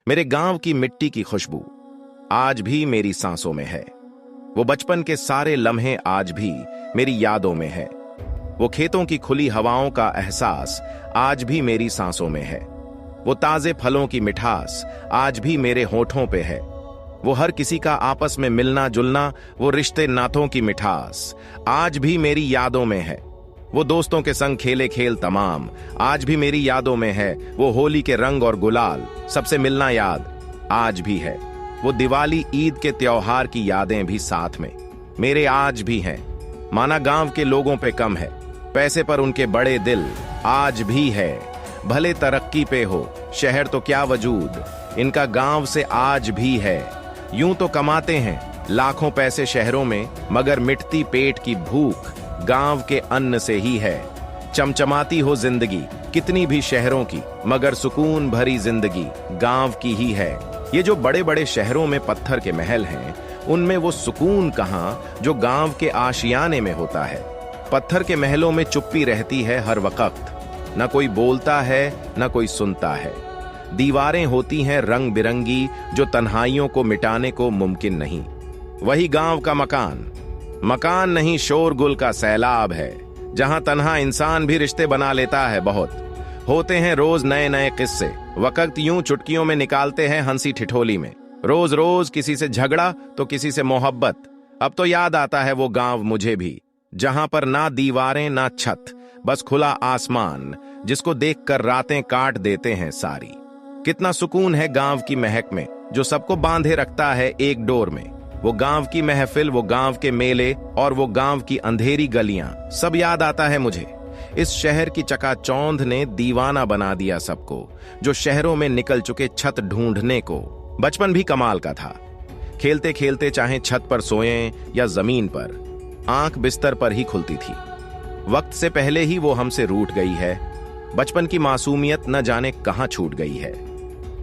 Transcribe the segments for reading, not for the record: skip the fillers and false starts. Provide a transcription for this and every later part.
मेरे गांव की मिट्टी की खुशबू आज भी मेरी सांसों में है। वो बचपन के सारे लम्हे आज भी मेरी यादों में है। वो खेतों की खुली हवाओं का एहसास आज भी मेरी सांसों में है। वो ताजे फलों की मिठास आज भी मेरे होठों पे है। वो हर किसी का आपस में मिलना जुलना, वो रिश्ते नातों की मिठास आज भी मेरी यादों में है। वो दोस्तों के संग खेले खेल तमाम आज भी मेरी यादों में है। वो होली के रंग और गुलाल, सबसे मिलना याद आज भी है। वो दिवाली ईद के त्योहार की यादें भी साथ में मेरे आज भी हैं। माना गांव के लोगों पे कम है, पैसे पर उनके बड़े दिल आज भी है। भले तरक्की पे हो शहर तो क्या वजूद, इनका गांव से आज भी है। यूं तो कमाते हैं लाखों पैसे शहरों में, मगर मिटती पेट की भूख गांव के अन्न से ही है। चमचमाती हो जिंदगी कितनी भी शहरों की, मगर सुकून भरी जिंदगी गांव की ही है। ये जो बड़े बड़े शहरों में पत्थर के महल हैं, उनमें वो सुकून कहां जो गांव के आशियाने में होता है। पत्थर के महलों में चुप्पी रहती है हर वक्त, न कोई बोलता है न कोई सुनता है। दीवारें होती हैं रंग बिरंगी जो तन्हाइयों को मिटाने को मुमकिन नहीं। वही गांव का मकान मकान नहीं, शोरगुल का सैलाब है, जहां तन्हा इंसान भी रिश्ते बना लेता है। बहुत होते हैं रोज नए नए किस्से, वक्त यूं चुटकियों में निकालते हैं हंसी ठिठोली में। रोज रोज किसी से झगड़ा तो किसी से मोहब्बत। अब तो याद आता है वो गांव मुझे भी, जहां पर ना दीवारें ना छत, बस खुला आसमान, जिसको देखकर रातें काट देते हैं सारी। कितना सुकून है गांव की महक में, जो सबको बांधे रखता है एक डोर में। वो गांव की महफिल, वो गांव के मेले और वो गांव की अंधेरी गलियां, सब याद आता है मुझे। इस शहर की चकाचौंध ने दीवाना बना दिया सबको, जो शहरों में निकल चुके छत ढूंढने को। बचपन भी कमाल का था, खेलते खेलते चाहे छत पर सोएं या जमीन पर, आंख बिस्तर पर ही खुलती थी। वक्त से पहले ही वो हमसे रूठ गई है। बचपन की मासूमियत न जाने कहां छूट गई है।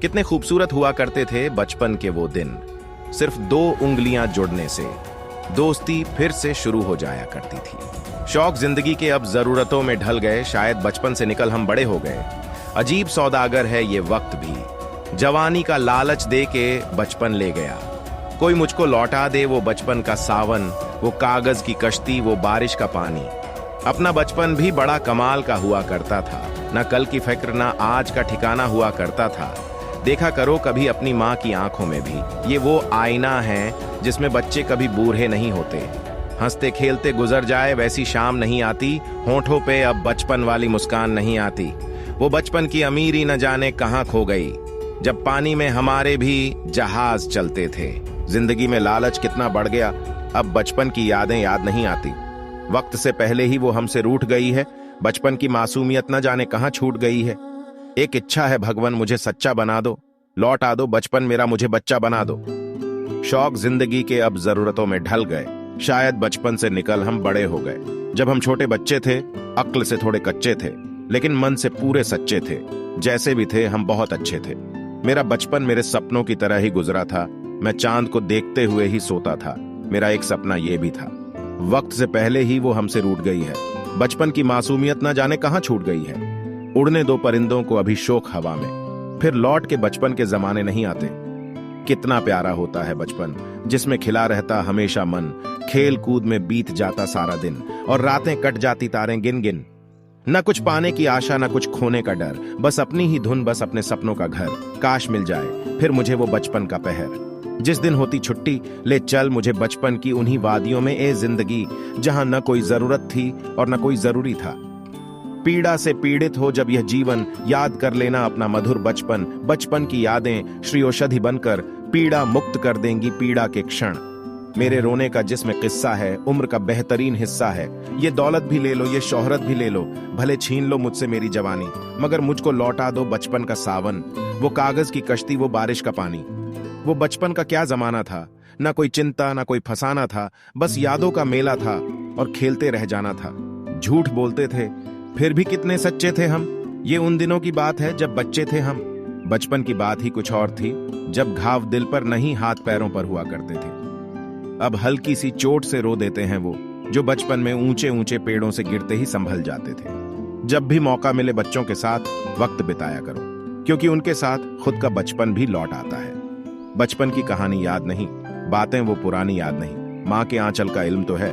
कितने खूबसूरत हुआ करते थे बचपन के वो दिन। सिर्फ 2 उंगलियां जुड़ने से दोस्ती फिर से शुरू हो जाया करती थी। शौक जिंदगी के अब जरूरतों में ढल गए, शायद बचपन से निकल हम बड़े हो गए। अजीब सौदागर है ये वक्त भी, जवानी का लालच दे के बचपन ले गया। कोई मुझको लौटा दे वो बचपन का सावन, वो कागज की कश्ती, वो बारिश का पानी। अपना बचपन भी बड़ा कमाल का हुआ करता था, ना कल की फिक्र ना आज का ठिकाना हुआ करता था। देखा करो कभी अपनी माँ की आंखों में भी, ये वो आईना है जिसमें बच्चे कभी बूढ़े नहीं होते। हंसते खेलते गुजर जाए वैसी शाम नहीं आती, होठों पे अब बचपन वाली मुस्कान नहीं आती। वो बचपन की अमीरी न जाने कहां खो गई, जब पानी में हमारे भी जहाज चलते थे। जिंदगी में लालच कितना बढ़ गया, अब बचपन की यादें याद नहीं आती। वक्त से पहले ही वो हमसे रूठ गई है। बचपन की मासूमियत न जाने कहां छूट गई है। एक इच्छा है भगवान, मुझे सच्चा बना दो, लौटा दो बचपन मेरा, मुझे बच्चा बना दो। शौक जिंदगी के अब जरूरतों में ढल गए, शायद बचपन से निकल हम बड़े हो गए। जब हम छोटे बच्चे थे, अक्ल से थोड़े कच्चे थे, लेकिन मन से पूरे सच्चे थे। जैसे भी थे हम बहुत अच्छे थे। मेरा बचपन मेरे सपनों की तरह ही गुजरा था। मैं चांद को देखते हुए ही सोता था। मेरा एक सपना ये भी था। वक्त से पहले ही वो हमसे रूठ गई है। बचपन की मासूमियत न जाने कहां छूट गई है। उड़ने दो परिंदों को अभी शोक हवा में, फिर लौट के बचपन के जमाने नहीं आते। कितना प्यारा होता है बचपन, जिसमें खिला रहता हमेशा मन। खेल कूद में बीत जाता सारा दिन, और रातें कट जाती तारें गिन गिन। न कुछ पाने की आशा न कुछ खोने का डर, बस अपनी ही धुन, बस अपने सपनों का घर। काश मिल जाए फिर मुझे वो बचपन का पहर। जिस दिन होती छुट्टी, ले चल मुझे बचपन की उन्हीं वादियों में ए जिंदगी, जहां न कोई जरूरत थी और न कोई जरूरी था। पीड़ा से पीड़ित हो जब यह जीवन, याद कर लेना अपना मधुर बचपन। बचपन की यादें श्री औषधि बनकर पीड़ा मुक्त कर देंगी पीड़ा के क्षण। मेरे रोने का जिसमें किस्सा है, उम्र का बेहतरीन हिस्सा है। ये दौलत भी ले लो, ये शोहरत भी ले लो, भले छीन लो मुझसे मेरी जवानी, मगर मुझको लौटा दो बचपन का सावन, वो कागज की कश्ती, वो बारिश का पानी। वो बचपन का क्या जमाना था, ना कोई चिंता ना कोई फसाना था, बस यादों का मेला था और खेलते रह जाना था। झूठ बोलते थे फिर भी कितने सच्चे थे हम। ये उन दिनों की बात है जब बच्चे थे हम। बचपन की बात ही कुछ और थी, जब घाव दिल पर नहीं हाथ पैरों पर हुआ करते थे। अब हल्की सी चोट से रो देते हैं वो, जो बचपन में ऊंचे ऊंचे पेड़ों से गिरते ही संभल जाते थे। जब भी मौका मिले बच्चों के साथ वक्त बिताया करो, क्योंकि उनके साथ खुद का बचपन भी लौट आता है। बचपन की कहानी याद नहीं, बातें वो पुरानी याद नहीं, माँ के आंचल का इल्म तो है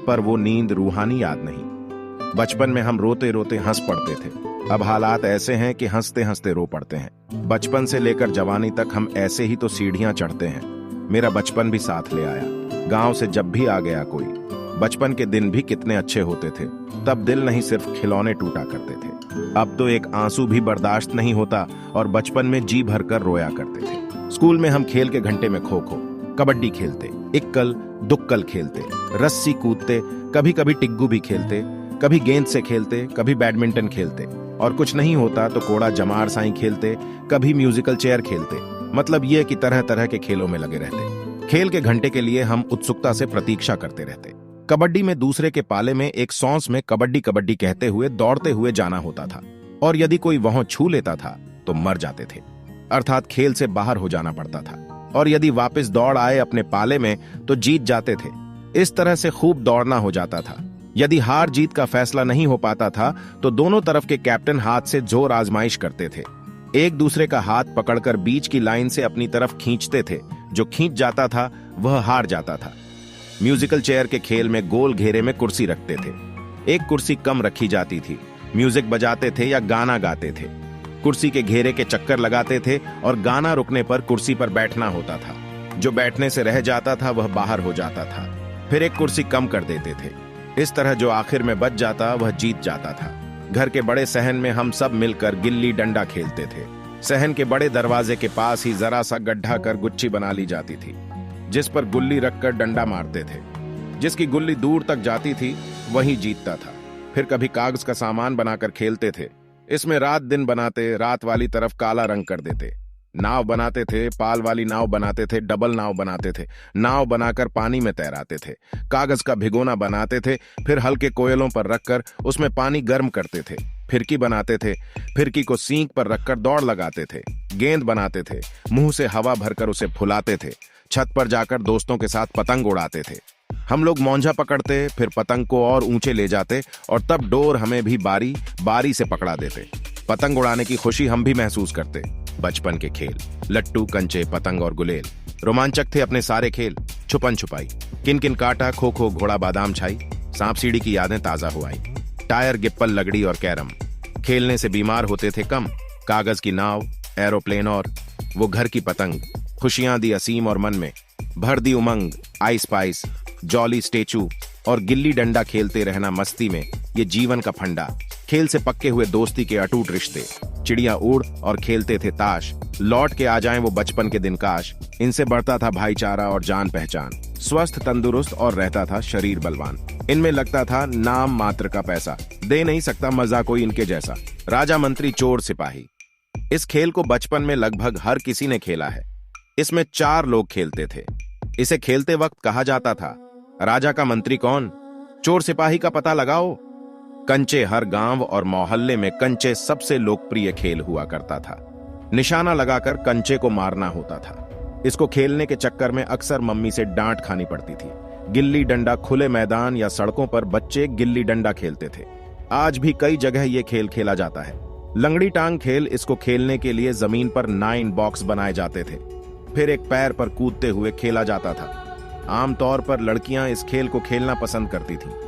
पर वो नींद रूहानी याद नहीं। बचपन में हम रोते रोते हंस पड़ते थे, अब हालात ऐसे हैं कि हंसते हंसते रो पड़ते हैं। बचपन से लेकर जवानी तक हम ऐसे ही तो सीढ़ियां चढ़ते हैं। मेरा बचपन भी साथ ले आया, गांव से जब भी आ गया कोई। बचपन के दिन भी कितने अच्छे होते थे, तब दिल नहीं सिर्फ खिलौने टूटा करते थे। अब तो एक आंसू भी बर्दाश्त नहीं होता और बचपन में जी भरकर रोया करते थे। स्कूल में हम खेल के घंटे में खो खो, कबड्डी खेलते, इक्कल दुक्कल खेलते, रस्सी कूदते, कभी कभी टिग्गू भी खेलते, कभी गेंद से खेलते, कभी बैडमिंटन खेलते, और कुछ नहीं होता तो कोड़ा जमार साई खेलते, कभी म्यूजिकल चेयर खेलते। मतलब ये कि तरह तरह के खेलों में लगे रहते। खेल के घंटे के लिए हम उत्सुकता से प्रतीक्षा करते रहते। कबड्डी में दूसरे के पाले में एक सॉन्स में कबड्डी कबड्डी कहते हुए दौड़ते हुए जाना होता था, और यदि कोई वहां छू लेता था तो मर जाते थे, अर्थात खेल से बाहर हो जाना पड़ता था। और यदि वापस दौड़ आए अपने पाले में तो जीत जाते थे। इस तरह से खूब दौड़ना हो जाता था। यदि हार जीत का फैसला नहीं हो पाता था तो दोनों तरफ के कैप्टन हाथ से जोर आजमाइश करते थे। एक दूसरे का हाथ पकड़कर बीच की लाइन से अपनी तरफ खींचते थे। जो खींच जाता था वह हार जाता था। म्यूजिकल चेयर के खेल में गोल घेरे में कुर्सी रखते थे। एक कुर्सी कम रखी जाती थी। म्यूजिक बजाते थे या गाना गाते थे। कुर्सी के घेरे के चक्कर लगाते थे और गाना रुकने पर कुर्सी पर बैठना होता था। जो बैठने से रह जाता था वह बाहर हो जाता था। फिर एक कुर्सी कम कर देते थे। इस तरह जो आखिर में बच जाता वह जीत जाता था। घर के बड़े सहन में हम सब मिलकर गिल्ली डंडा खेलते थे। सहन के बड़े दरवाजे के पास ही जरा सा गड्ढा कर गुच्छी बना ली जाती थी, जिस पर गुल्ली रखकर डंडा मारते थे। जिसकी गुल्ली दूर तक जाती थी वही जीतता था। फिर कभी कागज का सामान बनाकर खेलते थे। इसमें रात दिन बनाते, रात वाली तरफ काला रंग कर देते। नाव बनाते थे, पाल वाली नाव बनाते थे, डबल नाव बनाते थे, नाव बनाकर पानी में तैराते थे। कागज का भिगोना बनाते थे, फिर हल्के कोयलों पर रखकर उसमें पानी गर्म करते थे। फिरकी बनाते थे, फिरकी को सींग पर रखकर दौड़ लगाते थे। गेंद बनाते थे, मुंह से हवा भरकर उसे फुलाते थे। छत पर जाकर दोस्तों के साथ पतंग उड़ाते थे। हम लोग मौंझा पकड़ते, फिर पतंग को और ऊंचे ले जाते और तब डोर हमें भी बारी बारी से पकड़ा देते। पतंग उड़ाने की खुशी हम भी महसूस करते। बचपन के खेल, लट्टू, कंचे, पतंग और गुलेल। रोमांचक थे अपने सारे खेल। छुपन छुपाई, किन किन काटा, खो खो, घोड़ा बादाम छाई, सांप सीढ़ी की यादें ताजा हुआई। टायर, गिप्पल, लगड़ी और कैरम। खेलने से बीमार होते थे कम। कागज की नाव, एरोप्लेन और वो घर की पतंग। खुशियां दी असीम और मन में भर दी उमंग। आइस पाइस, जॉली स्टेचू और गिल्ली डंडा खेलते रहना मस्ती में, ये जीवन का फंडा। खेल से पक्के हुए दोस्ती के अटूट रिश्ते। चिड़िया उड़ और खेलते थे ताश। लौट के आ जाएं वो बचपन के दिन काश। इनसे बढ़ता था भाईचारा और जान पहचान। स्वस्थ, तंदुरुस्त और रहता था शरीर बलवान। इनमें लगता था नाम मात्र का पैसा, दे नहीं सकता मजा कोई इनके जैसा। राजा, मंत्री, चोर, सिपाही। इस खेल को बचपन में लगभग हर किसी ने खेला है। इसमें 4 लोग खेलते थे। इसे खेलते वक्त कहा जाता था, राजा का मंत्री कौन, चोर सिपाही का पता लगाओ। कंचे, हर गांव और मोहल्ले में कंचे सबसे लोकप्रिय खेल हुआ करता था। निशाना लगाकर कंचे को मारना होता था। इसको खेलने के चक्कर में अक्सर मम्मी से डांट खानी पड़ती थी। गिल्ली डंडा, खुले मैदान या सड़कों पर बच्चे गिल्ली डंडा खेलते थे। आज भी कई जगह यह खेल खेला जाता है। लंगड़ी टांग खेल, इसको खेलने के लिए जमीन पर 9 बॉक्स बनाए जाते थे, फिर एक पैर पर कूदते हुए खेला जाता था। आमतौर पर लड़कियां इस खेल को खेलना पसंद करती थीं।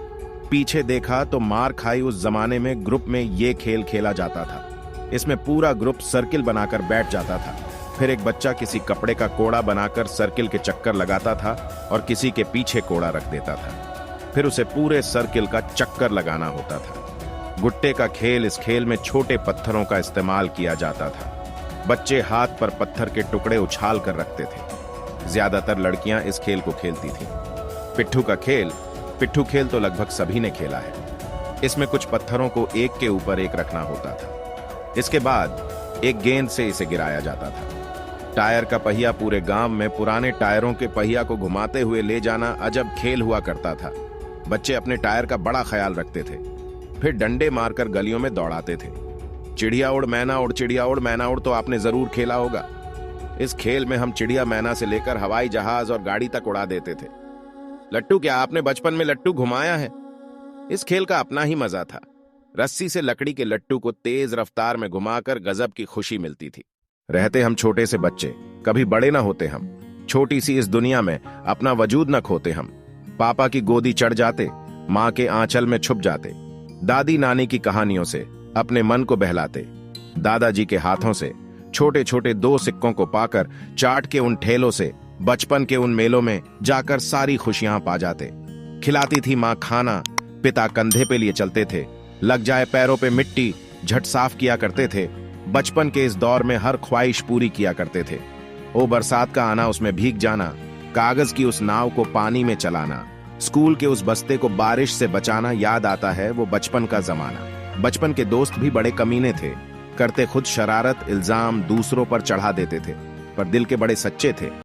पीछे देखा तो मार खाई उस जमाने में ग्रुप में ये खेल खेला जाता था। इसमें पूरा ग्रुप सर्किल बनाकर बैठ जाता था। फिर एक बच्चा किसी कपड़े का कोड़ा बनाकर सर्किल के चक्कर लगाता था और किसी के पीछे कोड़ा रख देता था। फिर उसे पूरे सर्किल का चक्कर लगाना होता था। गुट्टे का खेल, इस खेल में छोटे पत्थरों का इस्तेमाल किया जाता था। बच्चे हाथ पर पत्थर के टुकड़े उछाल कर रखते थे। ज्यादातर लड़कियां इस खेल को खेलती थीं। पिट्ठू का खेल, पिट्ठू खेल तो लगभग सभी ने खेला है। इसमें कुछ पत्थरों को एक के ऊपर एक रखना होता था। इसके बाद एक गेंद से इसे गिराया जाता था। टायर का पहिया, पूरे गांव में पुराने टायरों के पहिया को घुमाते हुए ले जाना अजब खेल हुआ करता था। बच्चे अपने टायर का बड़ा ख्याल रखते थे। फिर डंडे मारकर गलियों में दौड़ाते थे। चिड़िया उड़ मैना उड़, चिड़िया उड़ मैना उड़ तो आपने जरूर खेला होगा। इस खेल में हम चिड़िया मैना से लेकर हवाई जहाज और गाड़ी तक उड़ा देते थे। लट्टू, क्या आपने बचपन में लट्टू घुमाया है? इस खेल का अपना ही मजा था। रस्सी से लकड़ी के लट्टू को तेज रफ्तार में घुमाकर गजब की खुशी मिलती थी। रहते हम छोटे से बच्चे, कभी बड़े ना होते हम, छोटी सी इस दुनिया में अपना वजूद न खोते हम। पापा की गोदी चढ़ जाते, माँ के आंचल में छुप जाते, दादी नानी की कहानियों से अपने मन को बहलाते, दादाजी के हाथों से छोटे छोटे 2 सिक्कों को पाकर चाट के उन ठेलों से बचपन के उन मेलों में जाकर सारी खुशियां पा जाते। खिलाती थी माँ खाना, पिता कंधे पे लिए चलते थे, लग जाए पैरों पे मिट्टी झट साफ किया करते थे। बचपन के इस दौर में हर ख्वाहिश पूरी किया करते थे। ओ बरसात का आना, उसमें भीग जाना, कागज की उस नाव को पानी में चलाना, स्कूल के उस बस्ते को बारिश से बचाना, याद आता है वो बचपन का जमाना। बचपन के दोस्त भी बड़े कमीने थे, करते खुद शरारत, इल्जाम दूसरों पर चढ़ा देते थे, पर दिल के बड़े सच्चे थे।